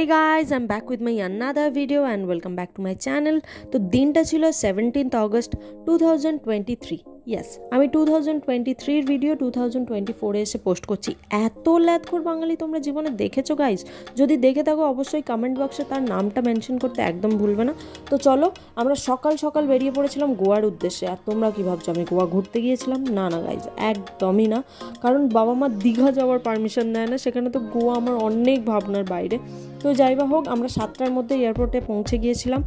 Hey guys, I'm back with my another video and welcome back to my channel. তো দিনটা ছিল 17th August 2023. Yes, আমি 2023 video 2024 এসে post করছি। এত ল্যাদখোর বাঙালি তোমরা জীবনে দেখেছো গাইস? যদি দেখে থাকো অবশ্যই কমেন্ট বক্সে তার নামটা মেনশন করতে একদম ভুলবে না। তো চলো, আমরা সকাল সকাল বেরিয়ে পড়েছিলাম গোয়ার উদ্দেশ্যে। আর তোমরা কি ভাবছো আমি গোয়া ঘুরতে গিয়েছিলাম? না না গাইস, একদমই না। কারণ বাবা মা দীঘা যাওয়ার পারমিশন দেয় না, সেখানে তো গোয়া আমার অনেক ভাবনার বাইরে। তো যাই বা হোক, আমরা 7টার মধ্যে এয়ারপোর্টে পৌঁছে গিয়েছিলাম।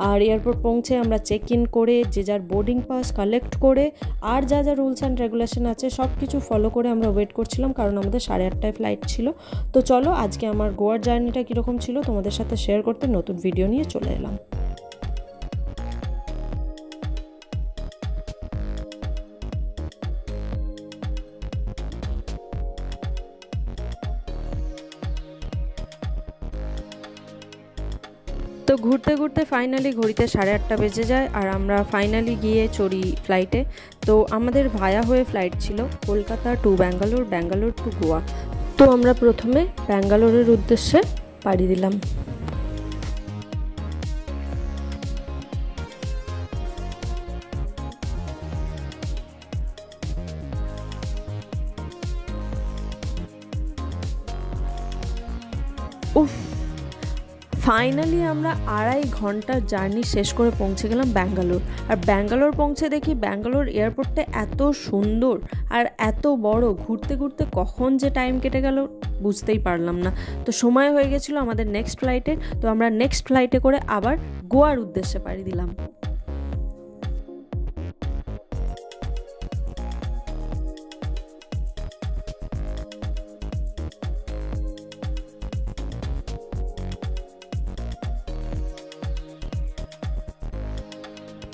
আর এয়ারপোর্ট পৌঁছে আমরা চেক ইন করে যে যার বোর্ডিং পাস কালেক্ট করে আর যা যা রুলস অ্যান্ড রেগুলেশন আছে সব কিছু ফলো করে আমরা ওয়েট করছিলাম, কারণ আমাদের 8:30টায় ফ্লাইট ছিল। তো চলো, আজকে আমার গোয়ার জার্নিটা কীরকম ছিল তোমাদের সাথে শেয়ার করতে নতুন ভিডিও নিয়ে চলে এলাম। তো ঘুরতে ঘুরতে ফাইনালি ঘড়িতে 8:30 বেজে যায় আর আমরা ফাইনালি গিয়ে চড়ি ফ্লাইটে। তো আমাদের ভায়া হয়ে ফ্লাইট ছিল কলকাতা টু ব্যাঙ্গালোর, ব্যাঙ্গালোর টু গোয়া। তো আমরা প্রথমে ব্যাঙ্গালোরের উদ্দেশ্যে পাড়ি দিলাম। উফ, ফাইনালি আমরা 2.5 ঘন্টার জার্নি শেষ করে পৌঁছে গেলাম ব্যাঙ্গালোর। আর ব্যাঙ্গালোর পৌঁছে দেখি ব্যাঙ্গালোর এয়ারপোর্টটা এত সুন্দর আর এত বড়, ঘুরতে ঘুরতে কখন যে টাইম কেটে গেল বুঝতেই পারলাম না। তো সময় হয়ে গেছিলো আমাদের নেক্সট ফ্লাইটের। তো আমরা নেক্সট ফ্লাইটে করে আবার গোয়ার উদ্দেশ্যে পাড়ি দিলাম।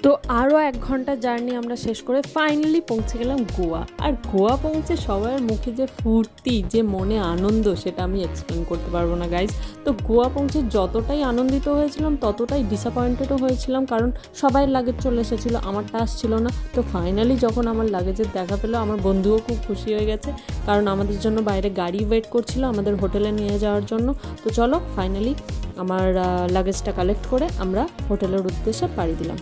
তো আরও 1 ঘন্টার জার্নি আমরা শেষ করে ফাইনালি পৌঁছে গেলাম গোয়া। আর গোয়া পৌঁছে সবার মুখে যে ফুর্তি, যে মনে আনন্দ, সেটা আমি এক্সপ্লেন করতে পারবো না গাইজ। তো গোয়া পৌঁছে যতটাই আনন্দিত হয়েছিলাম ততটাই ডিসঅ্যাপয়েন্টেডও হয়েছিলাম, কারণ সবাই লাগেজ চলে এসেছিলো, আমারটা আসছিল না। তো ফাইনালি যখন আমার লাগেজের দেখা পেলো, আমার বন্ধুও খুব খুশি হয়ে গেছে, কারণ আমাদের জন্য বাইরে গাড়ি ওয়েট করছিল আমাদের হোটেলে নিয়ে যাওয়ার জন্য। তো চলো, ফাইনালি আমার লাগেজটা কালেক্ট করে আমরা হোটেলের উদ্দেশ্যে পাড়ি দিলাম।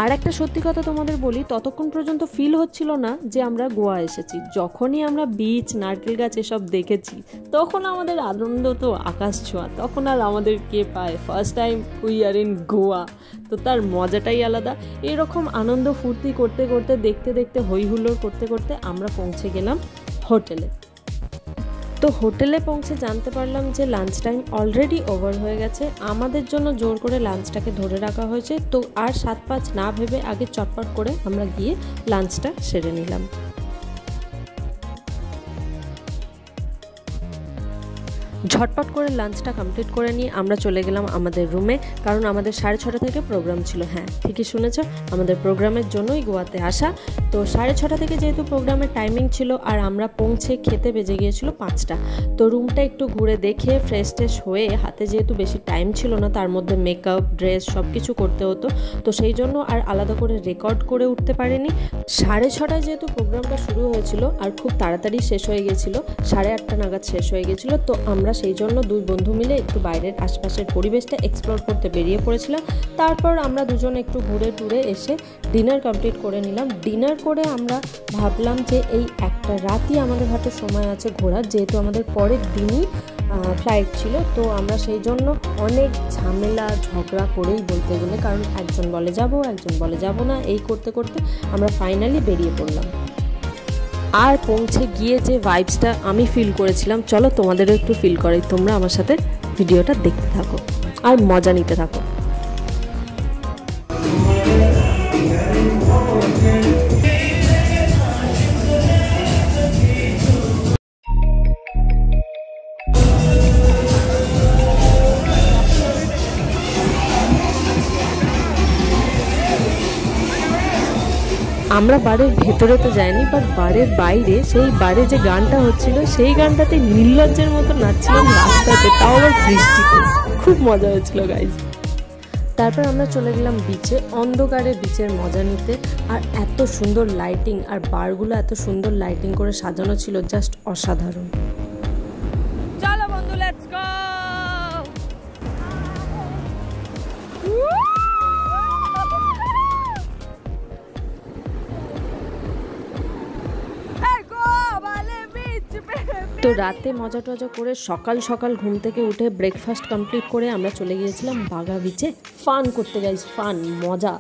আর একটা সত্যি কথা তোমাদের বলি, ততক্ষণ পর্যন্ত ফিল হচ্ছিল না যে আমরা গোয়া এসেছি। যখনই আমরা বিচ, নারকেল গাছ এসব দেখেছি তখন আমাদের আনন্দ তো আকাশ ছোঁয়া। তখন আর আমাদের কে পায়, first time we are in Goa, তো তার মজাটাই আলাদা। এরকম আনন্দ ফুর্তি করতে করতে, দেখতে দেখতে, হই হুল্লোড় করতে করতে আমরা পৌঁছে গেলাম হোটেলে। তো হোটেলে পৌঁছে জানতে পারলাম যে লাঞ্চ টাইম অলরেডি ওভার হয়ে গেছে। আমাদের জন্য জোর করে লাঞ্চটাকে ধরে রাখা হয়েছে। তো আর 7-5 না ভেবে আগে চটপট করে আমরা গিয়ে লাঞ্চটা সেরে নিলাম। ঝটপট করে লাঞ্চটা কমপ্লিট করে নিয়ে আমরা চলে গেলাম আমাদের রুমে, কারণ আমাদের 6:30 থেকে প্রোগ্রাম ছিল। হ্যাঁ, ঠিকই শুনেছ, আমাদের প্রোগ্রামের জন্যই গোয়াতে আসা। তো 6:30 থেকে যেহেতু প্রোগ্রামের টাইমিং ছিল আর আমরা পৌঁছে খেতে বেজে গিয়েছিল 5টা। তো রুমটা একটু ঘুরে দেখে ফ্রেশ ট্রেশ হয়ে, হাতে যেহেতু বেশি টাইম ছিল না, তার মধ্যে মেকআপ, ড্রেস সব কিছু করতে হতো, তো সেই জন্য আর আলাদা করে রেকর্ড করে উঠতে পারিনি। 6:30টায় যেহেতু প্রোগ্রামটা শুরু হয়েছিল আর খুব তাড়াতাড়ি শেষ হয়ে গেছিলো, 8:30 নাগাদ শেষ হয়ে গেছিলো। তো আমরা সেই জন্য 2 বন্ধু মিলে একটু বাইরের আশপাশের পরিবেশটা এক্সপ্লোর করতে বেরিয়ে পড়েছিলাম। তারপর আমরা দুজন একটু ঘুরে টুরে এসে ডিনার কমপ্লিট করে নিলাম। ডিনার করে আমরা ভাবলাম যে এই একটা রাতই আমাদের হাতে সময় আছে ঘোরার, যেহেতু আমাদের পরের দিনই ফ্লাইট ছিল। তো আমরা সেই জন্য অনেক ঝামেলা ঝগড়া করেই বলতে গেলে, কারণ একজন বলে যাব, একজন বলে যাব না, এই করতে করতে আমরা ফাইনালি বেরিয়ে পড়লাম। আর পৌঁছে গিয়ে যে ভাইবসটা আমি ফিল করেছিলাম, চলো তোমাদেরও একটু ফিল করাই। তোমরা আমার সাথে ভিডিওটা দেখতে থাকো আর মজা নিতে থাকো। আমরা বাড়ির ভেতরে তো যাইনি, বাট বাড়ির বাইরে সেই বারে যে গানটা হচ্ছিল সেই গানটাতে নির্লজ্জের মতো নাচছিলাম রাস্তাতে, তাও আবার বৃষ্টিতে। খুব মজা হয়েছিল গাইজ। তারপর আমরা চলে গেলাম বিচে, অন্ধকারে বিচের মজা নিতে। আর এত সুন্দর লাইটিং, আর বারগুলো এত সুন্দর লাইটিং করে সাজানো ছিল, জাস্ট অসাধারণ। go! তো রাতে মজা টজা করে সকাল সকাল ঘুম থেকে উঠে ব্রেকফাস্ট কমপ্লিট করে আমরা চলে গিয়েছিলাম বাগা বিচে ফান করতে, গাইস, ফান, মজা।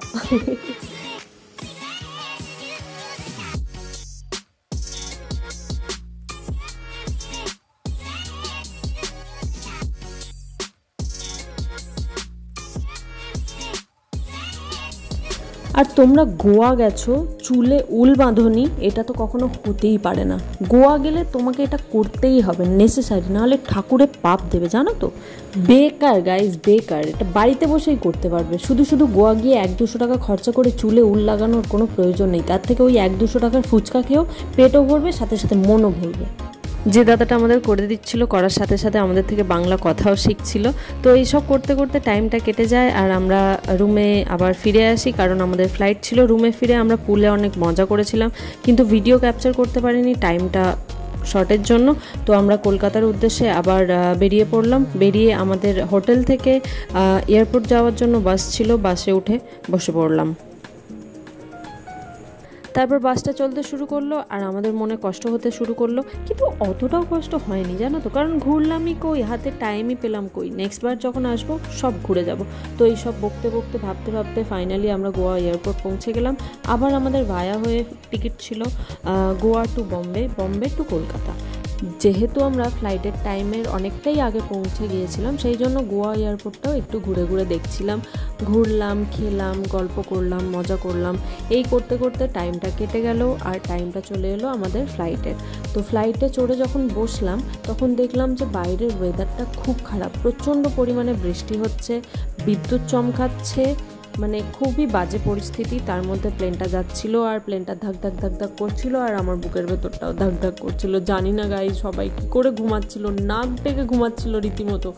আর তোমরা গোয়া গেছো, চুলে উল বাঁধনি, এটা তো কখনো হতেই পারে না। গোয়া গেলে তোমাকে এটা করতেই হবে, নেসেসারি, নাহলে ঠাকুরে পাপ দেবে, জানো তো। বেকার গাইজ, বেকার। এটা বাড়িতে বসেই করতে পারবে। শুধু শুধু গোয়া গিয়ে 100-200 টাকা খরচা করে চুলে উল লাগানোর কোনো প্রয়োজন নেই। তার থেকে ওই 100-200 টাকার ফুচকা খেয়েও পেটও ভরবে, সাথে সাথে মনও ভরবে। যে দাদাটা আমাদের করে দিচ্ছিল, করার সাথে সাথে আমাদের থেকে বাংলা কথাও শিখছিল। তো এইসব করতে করতে টাইমটা কেটে যায় আর আমরা রুমে আবার ফিরে আসি, কারণ আমাদের ফ্লাইট ছিল। রুমে ফিরে আমরা পুলে অনেক মজা করেছিলাম, কিন্তু ভিডিও ক্যাপচার করতে পারিনি টাইমটা শর্টের জন্য। তো আমরা কলকাতার উদ্দেশ্যে আবার বেরিয়ে পড়লাম। বেরিয়ে আমাদের হোটেল থেকে এয়ারপোর্ট যাওয়ার জন্য বাস ছিল, বাসে উঠে বসে পড়লাম। তারপর বাসটা চলতে শুরু করলো আর আমাদের মনে কষ্ট হতে শুরু করলো, কিন্তু অতটাও কষ্ট হয়নি, জানো তো, কারণ ঘুরলামই কই, হাতে টাইমই পেলাম কই। নেক্সট বার যখন আসবো সব ঘুরে যাব। তো এইসব বকতে বকতে ভাবতে ভাবতে ফাইনালি আমরা গোয়া এয়ারপোর্ট পৌঁছে গেলাম। আবার আমাদের ভায়া হয়ে টিকিট ছিল গোয়া টু বম্বে, বম্বে টু কলকাতা। যেহেতু আমরা ফ্লাইটের টাইমের অনেকটাই আগে পৌঁছে গিয়েছিলাম, সেই জন্য গোয়া এয়ারপোর্টটাও একটু ঘুরে ঘুরে দেখছিলাম। ঘুরলাম, খেলাম, গল্প করলাম, মজা করলাম। এই করতে করতে টাইমটা কেটে গেল আর টাইমটা চলে এলো আমাদের ফ্লাইটের। তো ফ্লাইটে চড়ে যখন বসলাম তখন দেখলাম যে বাইরের ওয়েদারটা খুব খারাপ, প্রচণ্ড পরিমাণে বৃষ্টি হচ্ছে, বিদ্যুৎ চমকাচ্ছে, মানে খুবই বাজে পরিস্থিতি। তার মধ্যে প্লেনটা যাচ্ছিল আর প্লেনটা ধাক ধাক ধাক ধাক করছিল আর আমার বুকের ভেতরটাও ধাক ধাক করছিল। জানি না গাইস সবাই কী করে ঘুমাচ্ছিল, নাক ডেকে ঘুমাচ্ছিল রীতিমতো।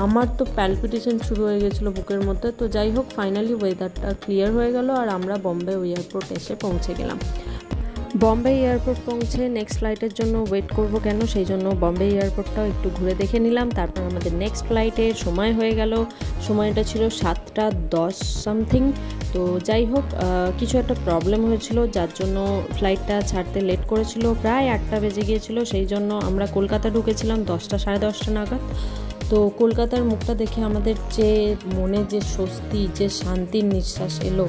আমার তো প্যালপিটেশন শুরু হয়ে গেছিলো বুকের মধ্যে। তো যাই হোক, ফাইনালি ওয়েদারটা ক্লিয়ার হয়ে গেল আর আমরা বম্বে এয়ারপোর্ট এসে পৌঁছে গেলাম। বম্বে এয়ারপোর্ট পৌঁছে নেক্সট ফ্লাইটের জন্য ওয়েট করব কেন, সেই জন্য বম্বে এয়ারপোর্টটাও একটু ঘুরে দেখে নিলাম। তারপর আমাদের নেক্সট ফ্লাইটের সময় হয়ে গেল। সময়টা ছিল 7:10 সামথিং। তো যাই হোক, কিছু একটা প্রবলেম হয়েছিল যার জন্য ফ্লাইটটা ছাড়তে লেট করেছিল, প্রায় 8টা বেজে গিয়েছিল। সেই জন্য আমরা কলকাতা ঢুকেছিলাম 10টা সাড়ে 10টা নাগাদ। তো কলকাতার মুখটা দেখে আমাদের যে মনে যে স্বস্তি, যে শান্তির নিঃশ্বাস এলো,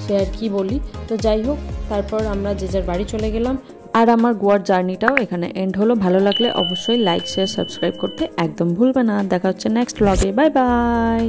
সে আর কি বলি। তো যাই হোক, তারপর আমরা যে যার বাড়ি চলে গেলাম। আর আমার গোয়ার জার্নিটাও এখানে এন্ড হলো। ভালো লাগলে অবশ্যই লাইক, শেয়ার, সাবস্ক্রাইব করতে একদম ভুলবে না। দেখা হচ্ছে নেক্সট ব্লগে। Bye bye.